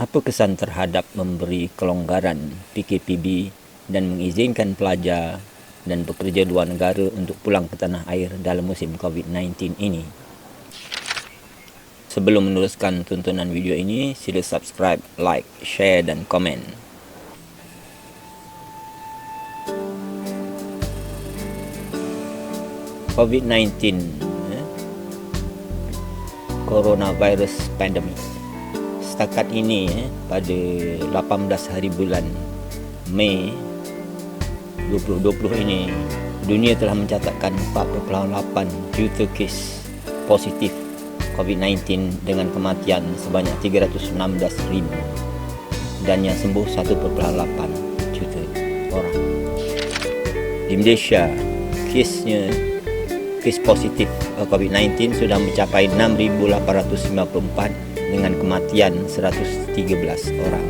Apa kesan terhadap memberi kelonggaran PKPB dan mengizinkan pelajar dan pekerja luar negara untuk pulang ke tanah air dalam musim COVID-19 ini? Sebelum meneruskan tontonan video ini, sila subscribe, like, share dan komen. COVID-19, coronavirus pandemic. Setakat ini pada 18 hari bulan Mei 2020 ini, dunia telah mencatatkan 4.8 juta kes positif COVID-19 dengan kematian sebanyak 316,000 dan yang sembuh 1.8 juta orang. Di Malaysia, kes positif COVID-19 sudah mencapai 6,894 dengan kematian 113 orang.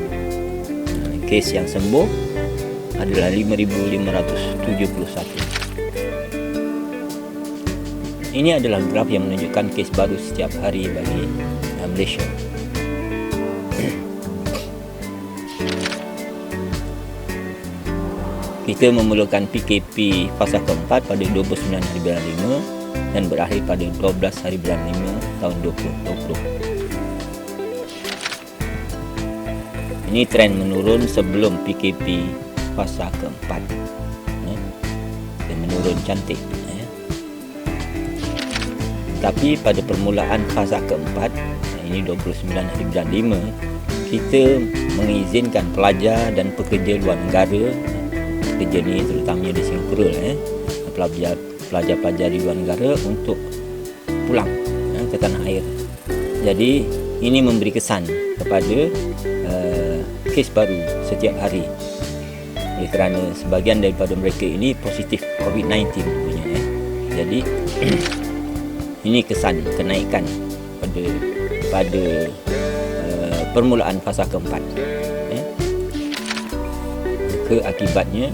Kes yang sembuh adalah 5,571. Ini adalah graf yang menunjukkan kes baru setiap hari bagi Malaysia. Kita memerlukan PKP fasa keempat pada 29 hari bulan 5 dan berakhir pada 12 hari bulan 5 tahun 2020. Ini trend menurun sebelum PKP fasa keempat. Dia menurun cantik. Tapi pada permulaan fasa keempat, ini 29 hari bulan 5, kita mengizinkan pelajar dan pekerja luar negara, pekerja ni terutamanya di Singapura, pelajar-pelajar di luar negara untuk pulang ke tanah air. Jadi ini memberi kesan kepada kes baru setiap hari, oleh kerana sebahagian daripada mereka ini positif COVID-19 punya. Jadi ini kesan kenaikan pada permulaan fasa keempat. Akibatnya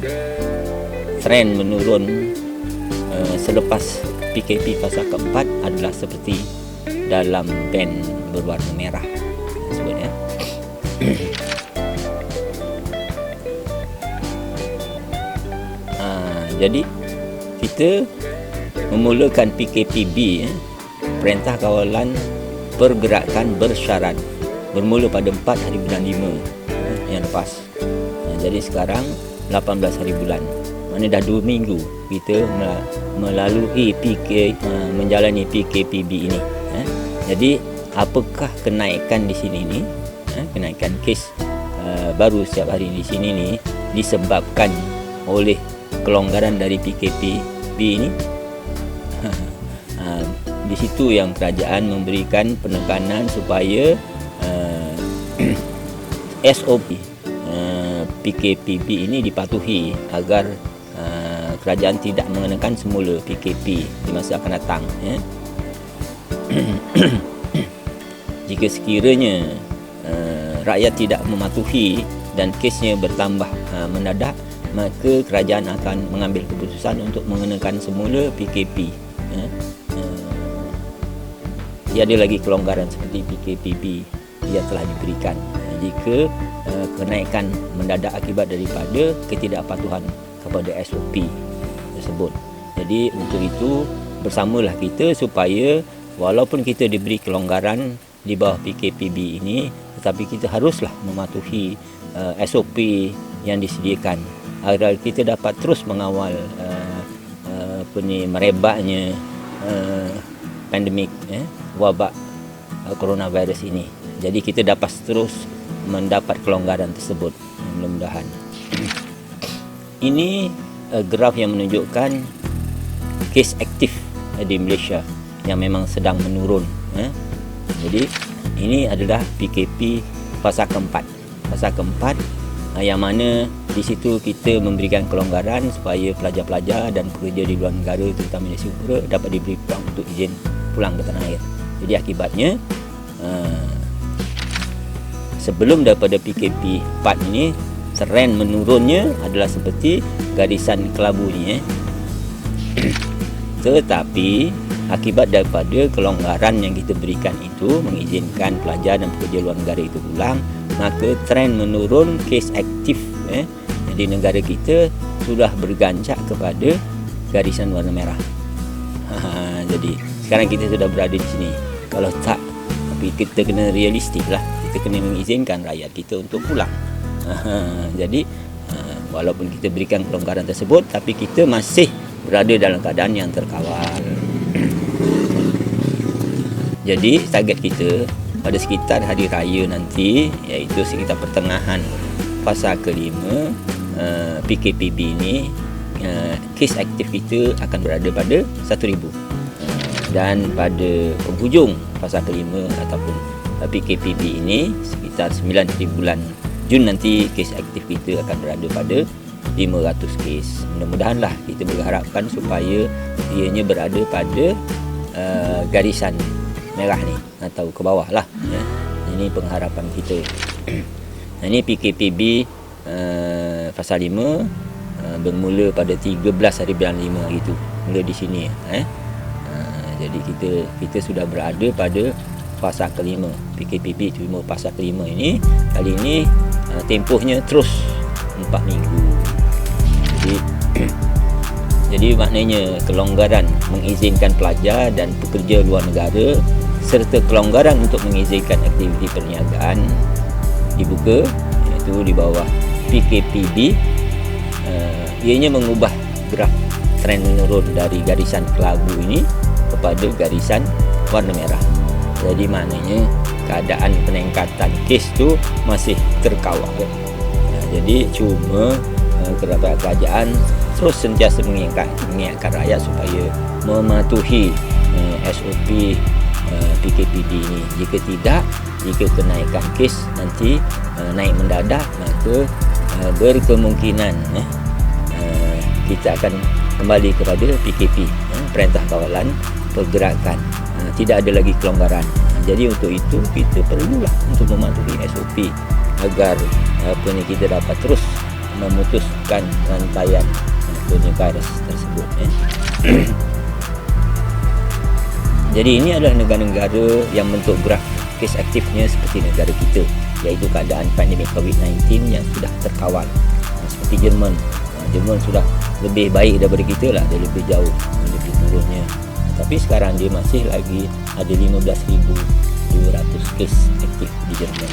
trend menurun selepas PKP fasa keempat adalah seperti dalam band berwarna merah sebutnya. Jadi kita memulakan PKPB, Perintah Kawalan Pergerakan Bersyarat, bermula pada 4 hari bulan 5 yang lepas. Jadi sekarang 18 hari bulan, mana dah 2 minggu kita melalui menjalani PKPB ini. Jadi apakah kenaikan di sini ni? Kenaikan kes baru setiap hari di sini ni disebabkan oleh kelonggaran dari PKPB ini. Di situ yang kerajaan memberikan penekanan supaya SOP PKPB ini dipatuhi agar kerajaan tidak mengenakan semula PKP di masa akan datang. Jika sekiranya rakyat tidak mematuhi dan kesnya bertambah mendadak, maka kerajaan akan mengambil keputusan untuk mengenakan semula PKP. Tiada lagi kelonggaran seperti PKPB yang telah diberikan jika kenaikan mendadak akibat daripada ketidakpatuhan kepada SOP tersebut. Jadi untuk itu bersamalah kita supaya walaupun kita diberi kelonggaran di bawah PKPB ini, tetapi kita haruslah mematuhi SOP yang disediakan agar kita dapat terus mengawal merebaknya pandemik wabak coronavirus ini. Jadi kita dapat terus mendapat kelonggaran tersebut, mudah-mudahan. Ini graf yang menunjukkan kes aktif di Malaysia yang memang sedang menurun. Jadi ini adalah PKP fasa keempat. Fasa keempat yang mana di situ kita memberikan kelonggaran supaya pelajar-pelajar dan pekerja di luar negara terutama di Singapura dapat diberi peluang untuk izin pulang ke tanah air. Jadi akibatnya sebelum daripada PKP 4 ini, trend menurunnya adalah seperti garisan kelabu ni. Tetapi akibat daripada kelonggaran yang kita berikan itu mengizinkan pelajar dan pekerja luar negara itu pulang, maka trend menurun kes aktif. Jadi negara kita sudah berganjak kepada garisan warna merah. Jadi sekarang kita sudah berada di sini. Kalau tak, tapi kita kena realistik lah. Kita kena mengizinkan rakyat kita untuk pulang. Jadi walaupun kita berikan kelonggaran tersebut, tapi kita masih berada dalam keadaan yang terkawal. Jadi target kita pada sekitar hari raya nanti, iaitu sekitar pertengahan fasa kelima PKPB ini, kes aktif kita akan berada pada 1,000. Dan pada penghujung fasa kelima ataupun PKPB ini sekitar 9 hari bulan Jun nanti, kes aktif kita akan berada pada 500 kes. Mudah-mudahanlah kita berharapkan supaya ianya berada pada garisan merah ni atau ke bawah lah. Ini pengharapan kita. Ini PKPB fasa 5 bermula pada 13 hari bulan 5 hari itu. Mula di sini. Jadi kita sudah berada pada fasa kelima. PKPB cuma fasa kelima ini. Kali ini tempohnya terus 4 minggu. Jadi maknanya kelonggaran mengizinkan pelajar dan pekerja luar negara serta kelonggaran untuk mengizinkan aktiviti perniagaan dibuka, iaitu di bawah PKPB. Ianya mengubah graf trend menurun dari garisan kelabu ini kepada garisan warna merah. Jadi maknanya keadaan peningkatan kes tu masih terkawal. Jadi cuma kerajaan terus sentiasa mengingatkan rakyat supaya mematuhi SOP PKPB ini. Jika tidak, jika kenaikan kes nanti naik mendadak, maka berkemungkinan kita akan kembali kepada PKP, Perintah Kawalan Pergerakan. Tidak ada lagi kelonggaran. Jadi untuk itu kita perlulah untuk mematuhi SOP agar kita dapat terus memutuskan rantaian virus tersebut. Jadi ini adalah negara-negara yang bentuk graf kes aktifnya seperti negara kita, iaitu keadaan pandemik COVID-19 yang sudah terkawal. Seperti Jerman. Jerman sudah lebih baik daripada kita lah, dia lebih jauh lebih turunnya. Tapi sekarang dia masih lagi ada 15,200 kes aktif di Jerman.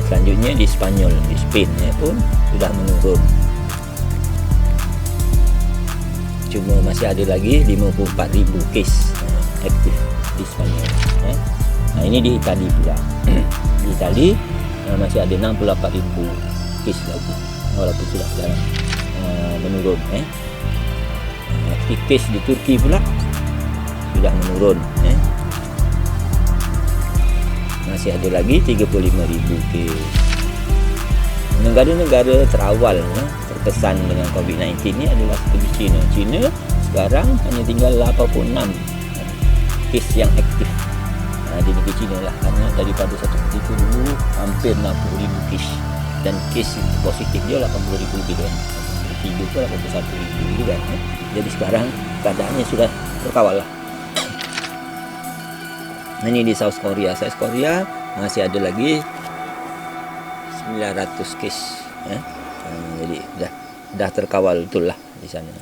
Selanjutnya di Spanyol, di Spain pun sudah menurun. Cuma masih ada lagi 54,000 kes aktif di Spanyol. Ini di Itali pula. Di Itali masih ada 68,000 kes lagi, walaupun sudah menurun. Aktif kes di Turki pula sudah menurun. Masih ada lagi 35,000 kes. Negara-negara terawal terkesan dengan COVID-19 ini adalah seperti China. China sekarang hanya tinggal 86 kes yang aktif di negeri China lah, karena daripada satu ketika dulu hampir 60,000 kes, dan kes positif dia 80,000 lebih kan, 3 ke 81,000 gitu kan. Jadi sekarang keadaannya sudah terkawal lah. Ini di South Korea. South Korea masih ada lagi 900 kes. Jadi dah terkawal betul lah di sana.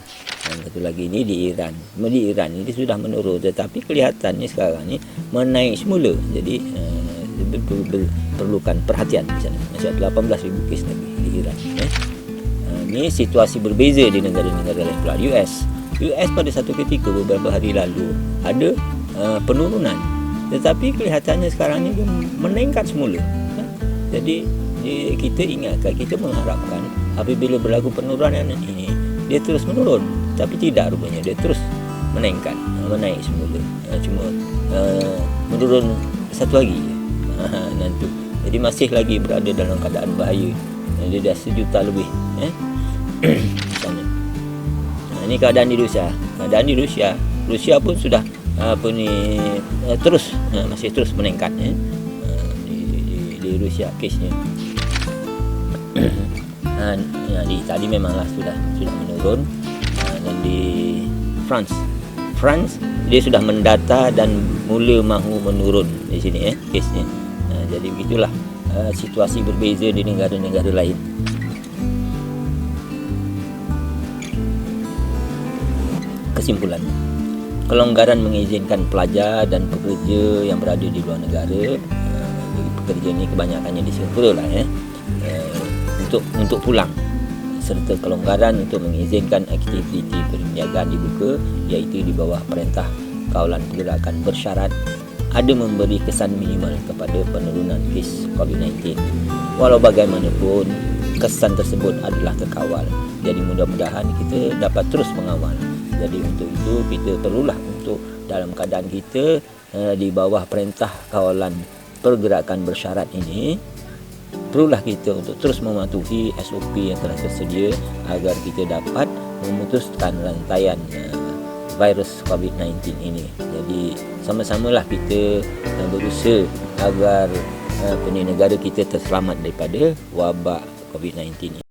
Dan satu lagi ini di Iran. Di Iran ini sudah menurun, tetapi kelihatannya sekarang ni menaik semula. Jadi perlukan perhatian di sana. Masih ada 18,000 kes lagi di Iran. Ini situasi berbeza di negara-negara lain pula. US pada satu ketika beberapa hari lalu ada penurunan, tetapi kelihatannya sekarang ni dia meningkat semula. Jadi kita ingatkan, kita mengharapkan apabila berlaku penurunan ini dia terus menurun, tapi tidak, rupanya dia terus meningkat, menaik semula. Cuma menurun satu hari nanti. Jadi masih lagi berada dalam keadaan bahaya. Dia dah 1 juta lebih sana. Ini keadaan di Rusia. Rusia pun sudah terus masih terus meningkat di Rusia kesnya. Di Itali memanglah sudah menurun. Dan di France dia sudah mendata dan mula mahu menurun di sini kesnya. Jadi begitulah situasi berbeza di negara-negara lain. Kesimpulan, kelonggaran mengizinkan pelajar dan pekerja yang berada di luar negara, pekerja ini kebanyakannya di Singapura lah untuk pulang, serta kelonggaran untuk mengizinkan aktiviti perniagaan dibuka, iaitu di bawah Perintah Kawalan Pergerakan Bersyarat, ada memberi kesan minimal kepada penurunan kes COVID-19. Walau bagaimanapun, kesan tersebut adalah terkawal. Jadi mudah-mudahan kita dapat terus mengawal. Jadi untuk itu kita perlulah untuk dalam keadaan kita di bawah Perintah Kawalan Pergerakan Bersyarat ini, perlulah kita untuk terus mematuhi SOP yang telah tersedia agar kita dapat memutuskan rantaian virus COVID-19 ini. Jadi sama-samalah kita berusaha agar negara kita terselamat daripada wabak COVID-19 ini.